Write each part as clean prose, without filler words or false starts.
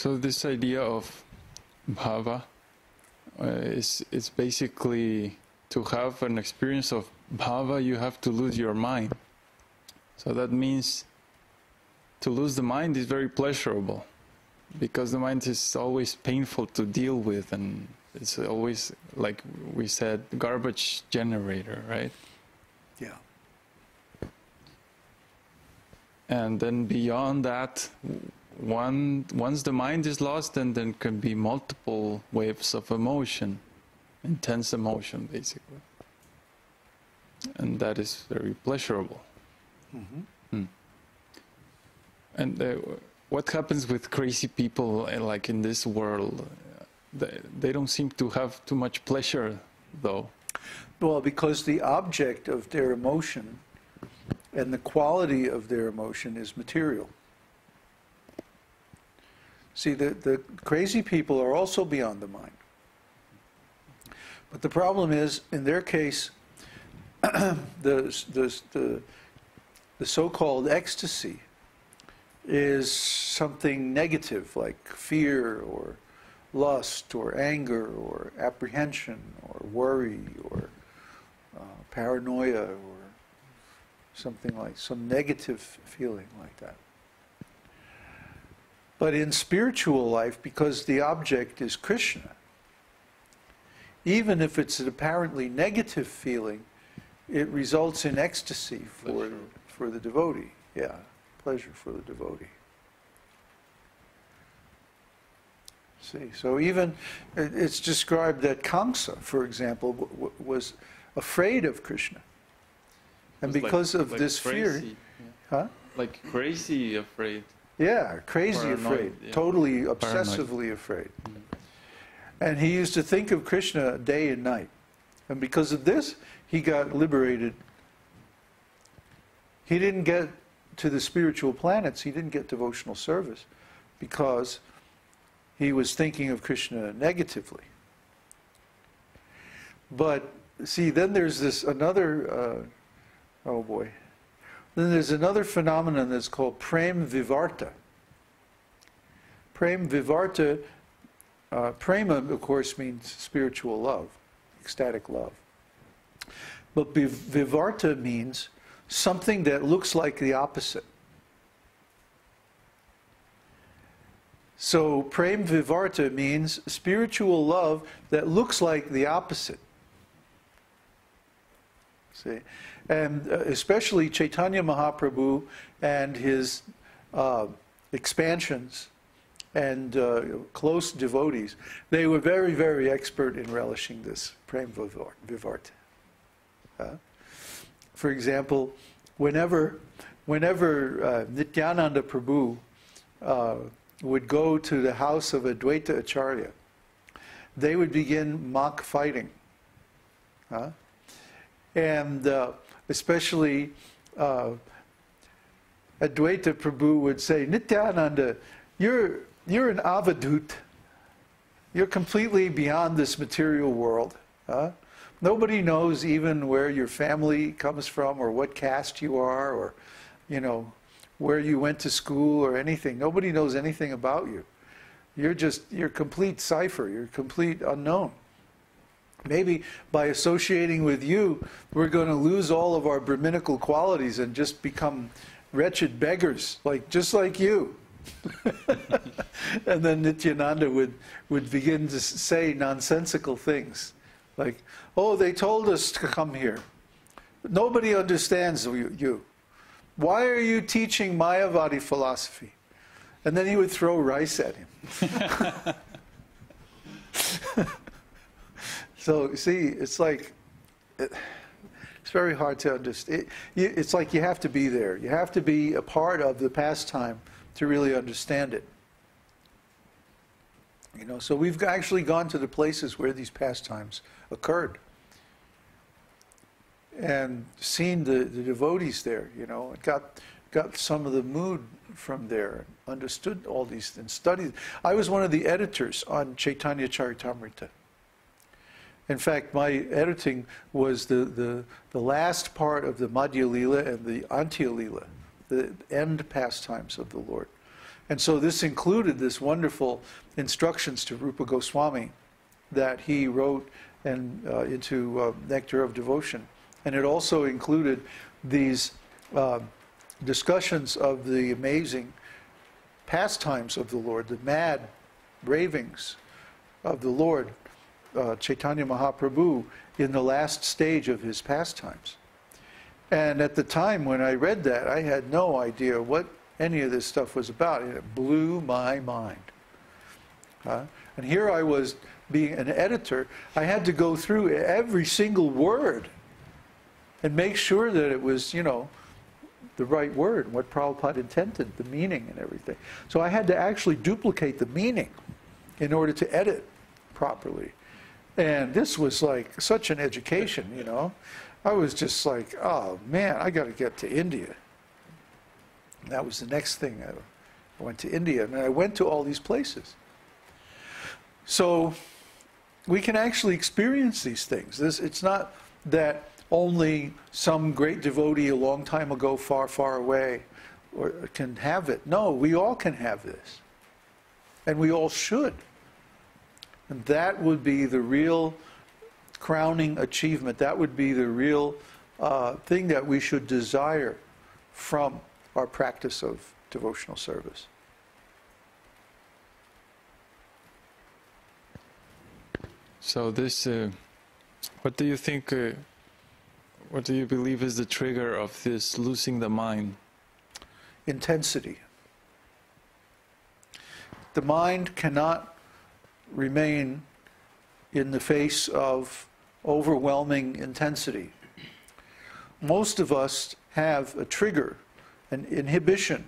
So this idea of bhava is basically to have an experience of bhava, you have to lose your mind. So that means to lose the mind is very pleasurable, because the mind is always painful to deal with, and it's always, like we said, garbage generator, right? Yeah. And then beyond that, once the mind is lost, then there can be multiple waves of emotion, intense emotion, basically. And that is very pleasurable. Mm-hmm. And what happens with crazy people, like in this world? They don't seem to have too much pleasure, though. Well, because the object of their emotion and the quality of their emotion is material. See, the crazy people are also beyond the mind. But the problem is, in their case, the so-called ecstasy is something negative, like fear or lust or anger or apprehension or worry or paranoia or something like some negative feeling like that. But in spiritual life, because the object is Krishna, even if it's an apparently negative feeling, it results in ecstasy for the devotee. Yeah, pleasure for the devotee. See, so even it's described that Kamsa, for example, was afraid of Krishna, and because of this fear, huh? Like crazy afraid. Yeah, crazy Paranoid, afraid, yeah. totally obsessively afraid. And he used to think of Krishna day and night. And because of this, he got liberated. He didn't get to the spiritual planets, he didn't get devotional service, because he was thinking of Krishna negatively. But, see, then there's this another, oh boy. Then there's another phenomenon that's called prem vivarta. Prem vivarta, prema, of course, means spiritual love, ecstatic love. But vivarta means something that looks like the opposite. So prem vivarta means spiritual love that looks like the opposite. See? And especially Chaitanya Mahaprabhu and his expansions and close devotees, they were very, very expert in relishing this prem vivarta. For example, whenever Nityananda Prabhu would go to the house of Advaita Acharya, they would begin mock fighting. And especially Advaita Prabhu would say, Nityananda, you're an avadut. You're completely beyond this material world. Nobody knows even where your family comes from or what caste you are or, you know, where you went to school or anything. Nobody knows anything about you. You're complete cipher. You're complete unknown. Maybe by associating with you, we're going to lose all of our Brahminical qualities and just become wretched beggars, just like you. And then Nityananda would begin to say nonsensical things. Like, oh, they told us to come here. Nobody understands you. Why are you teaching Mayavadi philosophy? And then he would throw rice at him. So, see, it's like, it's very hard to understand. It's like you have to be there. You have to be a part of the pastime to really understand it. You know, so we've actually gone to the places where these pastimes occurred and seen the devotees there, you know, and got some of the mood from there, understood all these things, studied. I was one of the editors on Caitanya-caritāmṛta. In fact, my editing was the last part of the Madhya Lila and the Antya Lila, the end pastimes of the Lord. And so this included this wonderful instructions to Rupa Goswami that he wrote into Nectar of Devotion. And it also included these discussions of the amazing pastimes of the Lord, the mad ravings of the Lord, Chaitanya Mahaprabhu, in the last stage of his pastimes. And at the time when I read that, I had no idea what any of this stuff was about. It blew my mind. And here I was, being an editor, I had to go through every single word and make sure that it was, you know, the right word, what Prabhupada intended, the meaning and everything. So I had to actually duplicate the meaning in order to edit properly. And this was like such an education, you know. I was just like, oh man, I got to get to India. And that was the next thing. I went to India, and I went to all these places. So we can actually experience these things. It's not that only some great devotee a long time ago, far, far away, can have it. No, we all can have this. And we all should. And that would be the real crowning achievement. That would be the real thing that we should desire from our practice of devotional service. So this, what do you think, what do you believe is the trigger of this losing the mind? Intensity. The mind cannot remain in the face of overwhelming intensity. Most of us have a trigger, an inhibition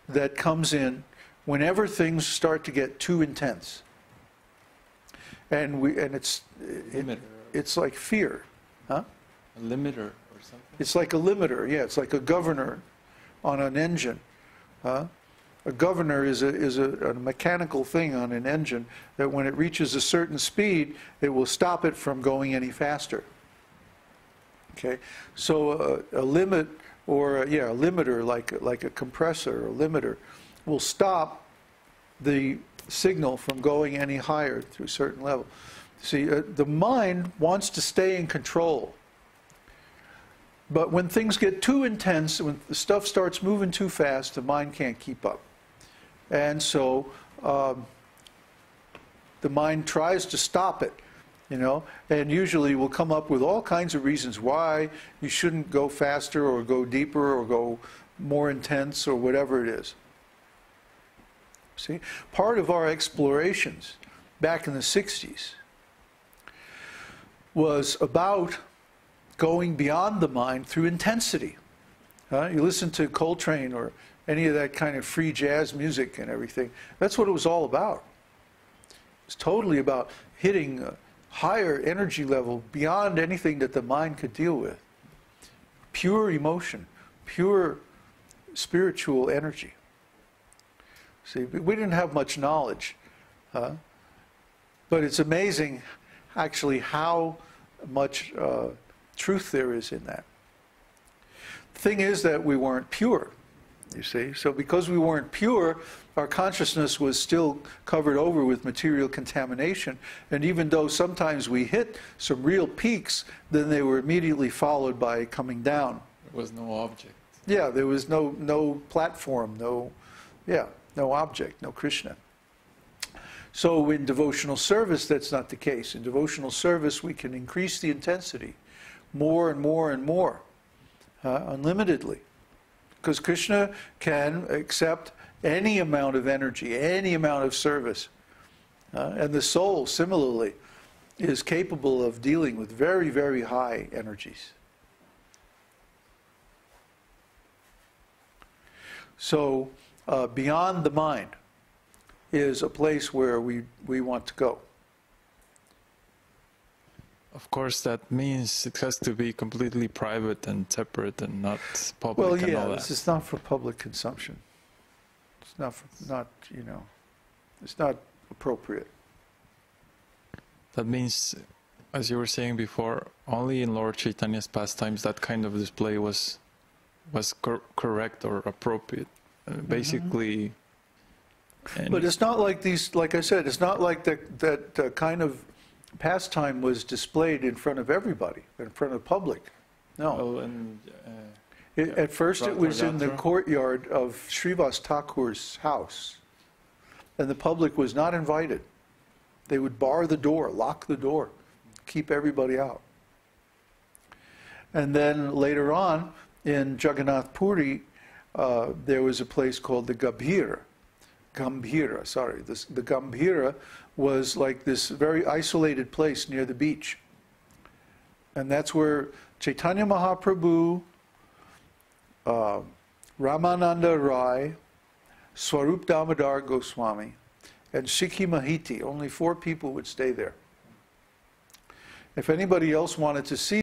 that comes in whenever things start to get too intense. And it's like fear. Huh? A limiter or something? It's like a limiter, yeah. It's like a governor on an engine. A governor is a mechanical thing on an engine that when it reaches a certain speed, it will stop it from going any faster. Okay, so a limit, or a limiter, like a compressor or limiter, will stop the signal from going any higher to a certain level. See, the mind wants to stay in control. But when things get too intense, when the stuff starts moving too fast, the mind can't keep up. And so the mind tries to stop it, you know, and usually will come up with all kinds of reasons why you shouldn't go faster or go deeper or go more intense or whatever it is. See, part of our explorations back in the 60s was about going beyond the mind through intensity. You listen to Coltrane or any of that kind of free jazz music and everything. That's what it was all about. It's totally about hitting a higher energy level beyond anything that the mind could deal with. Pure emotion, pure spiritual energy. See, we didn't have much knowledge, but it's amazing actually how much truth there is in that. The thing is that we weren't pure, you see. So because we weren't pure, our consciousness was still covered over with material contamination. And even though sometimes we hit some real peaks, then they were immediately followed by coming down. There was no object. Yeah, there was no platform, no object, no Krishna. So in devotional service, that's not the case. In devotional service, we can increase the intensity more and more and more, unlimitedly. Because Krishna can accept any amount of energy, any amount of service. And the soul, similarly, is capable of dealing with very, very high energies. So beyond the mind is a place where we want to go. Of course, that means it has to be completely private and separate and not public. Well, and yeah, all that. this is not for public consumption. It's not it's not appropriate. That means, as you were saying before, only in Lord Chaitanya's pastimes that kind of display was correct or appropriate. Basically, And But it's not like these, like I said, it's not like that kind of pastime was displayed in front of everybody, in front of the public. No. well, and, At first it was in the Bhagavad-gītā. courtyard of Srivas Thakur's house. And the public was not invited. They would bar the door, lock the door, keep everybody out. And then later on, in Jagannath Puri, there was a place called the Gambhira. The Gambhira was like this very isolated place near the beach. And that's where Chaitanya Mahaprabhu, Ramananda Rai, Swarup Damodar Goswami, and Sikhi Mahiti, only 4 people would stay there. If anybody else wanted to see